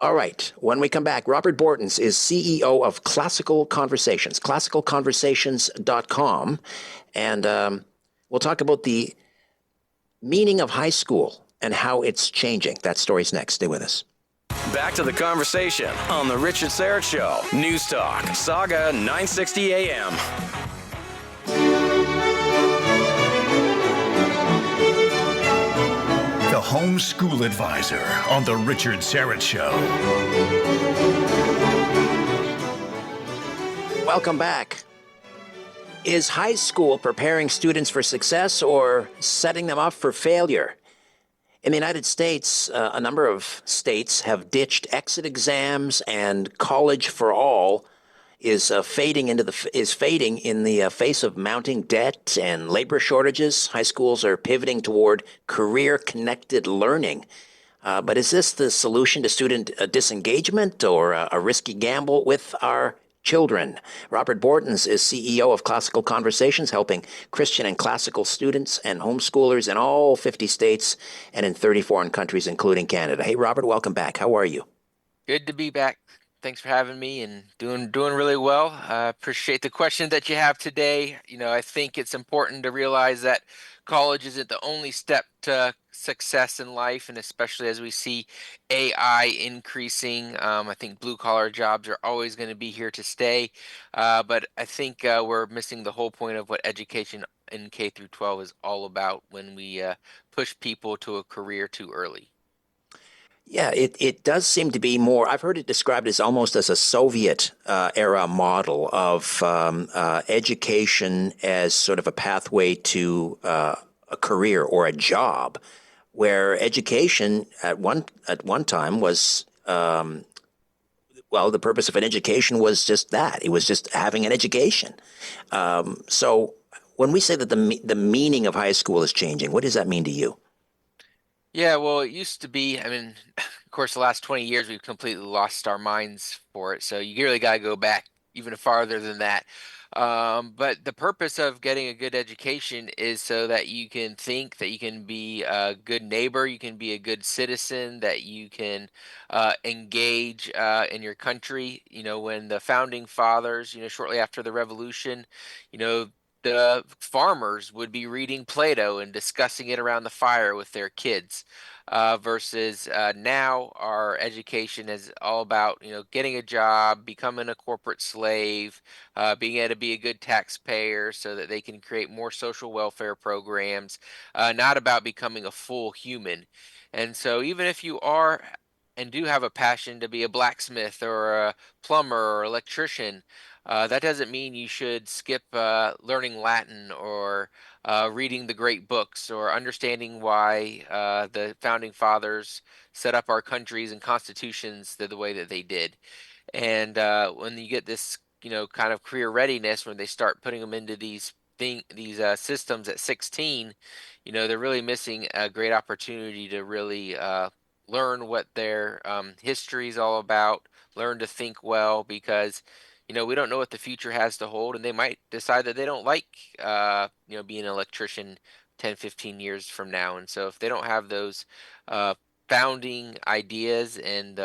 All right. When we come back, Robert Bortins is CEO of Classical Conversations, classicalconversations.com. And we'll talk about the meaning of high school and how it's changing. That story's next. Stay with us. Back to the conversation on The Richard Syrett Show. News Talk, Saga 960 AM. The Homeschool Advisor on The Richard Syrett Show. Welcome back. Is high school preparing students for success or setting them up for failure? In the United States, a number of states have ditched exit exams, and college for all is fading in the face of mounting debt and labor shortages. High schools are pivoting toward career-connected learning. But is this the solution to student disengagement or a risky gamble with our children? Robert Bortins is CEO of Classical Conversations, helping Christian and classical students and homeschoolers in all 50 states and in 30 foreign countries, including Canada. Hey, Robert, welcome back. How are you? Good to be back. Thanks for having me, and doing really well. I appreciate the question that you have today. I think it's important to realize that college isn't the only step to success in life, and especially as we see AI increasing. I think blue collar jobs are always going to be here to stay, but I think we're missing the whole point of what education in K through 12 is all about when we push people to a career too early. Yeah, it does seem to be more. I've heard it described as almost as a Soviet era model of education as sort of a pathway to a career or a job, where education at one time was the purpose of an education was just that. It was just having an education. So when we say that the meaning of high school is changing, what does that mean to you? Yeah, well, it used to be, of course, the last 20 years, we've completely lost our minds for it. So you really got to go back even farther than that. But the purpose of getting a good education is so that you can think, that you can be a good neighbor, you can be a good citizen, that you can engage in your country. When the founding fathers, shortly after the revolution, you know, the farmers would be reading Plato and discussing it around the fire with their kids, versus now our education is all about getting a job, becoming a corporate slave, being able to be a good taxpayer so that they can create more social welfare programs, not about becoming a full human. And so even if you are and do have a passion to be a blacksmith or a plumber or electrician, that doesn't mean you should skip learning Latin or reading the great books or understanding why the founding fathers set up our countries and constitutions the way that they did. And when you get this, kind of career readiness, when they start putting them into these systems at 16, they're really missing a great opportunity to really learn what their history is all about, learn to think well, because we don't know what the future has to hold, and they might decide that they don't like being an electrician 10, 15 years from now. And so if they don't have those uh, founding ideas and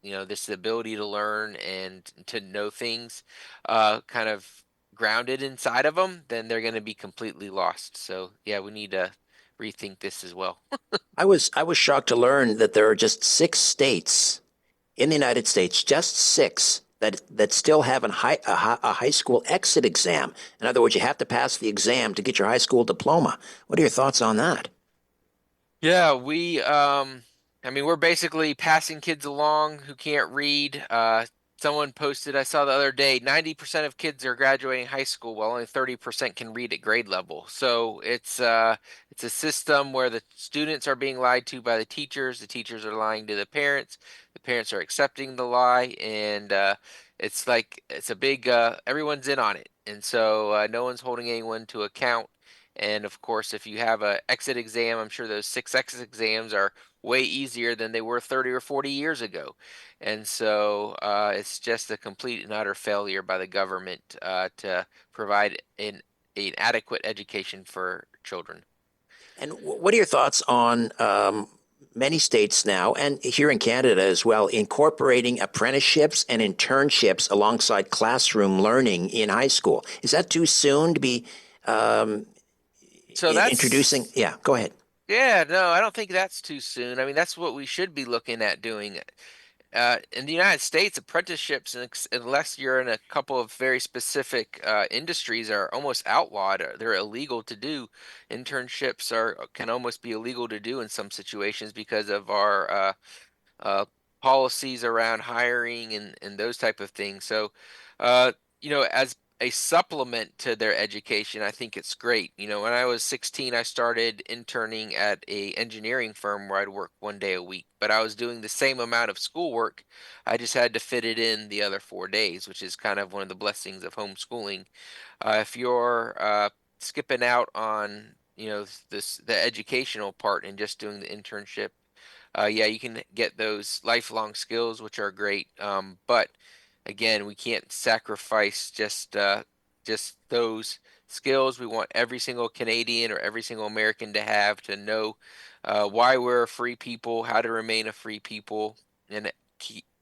this ability to learn and to know things kind of grounded inside of them, then they're going to be completely lost. So yeah, we need to rethink this as well. I was shocked to learn that there are just 6 states in the United States, just 6 that still have a high school exit exam. In other words, you have to pass the exam to get your high school diploma. What are your thoughts on that? Yeah, we're basically passing kids along who can't read. Someone posted, I saw the other day, 90% of kids are graduating high school while only 30% can read at grade level. So it's a system where the students are being lied to by the teachers are lying to the parents are accepting the lie, and it's like it's a big everyone's in on it. And so no one's holding anyone to account. And of course, if you have a exit exam, I'm sure those 6 exit exams are way easier than they were 30 or 40 years ago. And so it's just a complete and utter failure by the government to provide an adequate education for children. And what are your thoughts on many states now, and here in Canada as well, incorporating apprenticeships and internships alongside classroom learning in high school. Is that too soon to be So introducing? that's Yeah, go ahead. yeah, no, I don't think that's too soon. I mean, that's what we should be looking at doing. In the United States, apprenticeships, unless you're in a couple of very specific industries, are almost outlawed. They're illegal to do. Internships are can almost be illegal to do in some situations because of our uh, policies around hiring and those type of things. So, uh, as a supplement to their education, I think it's great. When I was 16, I started interning at a engineering firm where I'd work 1 day a week, but I was doing the same amount of schoolwork. I just had to fit it in the other 4 days, which is kind of one of the blessings of homeschooling. If you're skipping out on the educational part and just doing the internship, yeah, you can get those lifelong skills, which are great. But again, we can't sacrifice just those skills. We want every single Canadian or every single American to know why we're a free people, how to remain a free people, and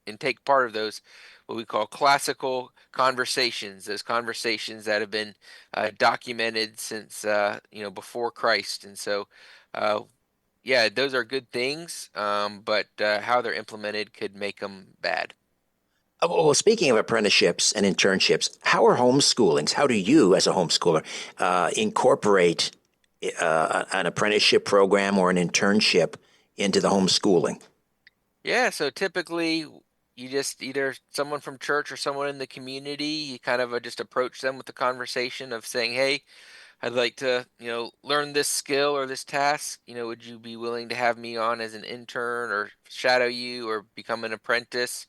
and take part of those what we call classical conversations, those conversations that have been documented since before Christ. And so yeah, those are good things, but how they're implemented could make them bad. Well, speaking of apprenticeships and internships, how are homeschoolings? How do you, as a homeschooler, incorporate an apprenticeship program or an internship into the homeschooling? Yeah, so typically you just either someone from church or someone in the community, you kind of just approach them with the conversation of saying, "Hey, I'd like to, learn this skill or this task. Would you be willing to have me on as an intern or shadow you or become an apprentice?"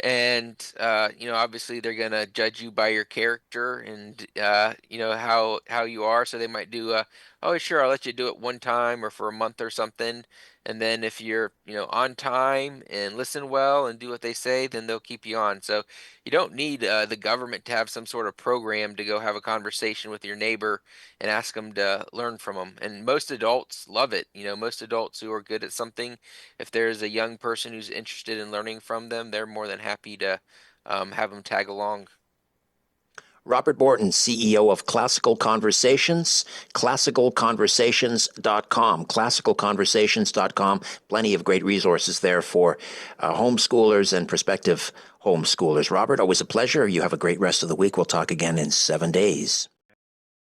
And obviously they're gonna judge you by your character and how you are, so they might do oh sure, I'll let you do it one time or for a month or something, and then if you're on time and listen well and do what they say, then they'll keep you on. So you don't need the government to have some sort of program to go have a conversation with your neighbor and ask them to learn from them, and most adults love it. Most adults who are good at something, if there's a young person who's interested in learning from them, they're more than happy to have them tag along. Robert Bortins, CEO of Classical Conversations, classicalconversations.com, classicalconversations.com. Plenty of great resources there for homeschoolers and prospective homeschoolers. Robert, always a pleasure. You have a great rest of the week. We'll talk again in 7 days.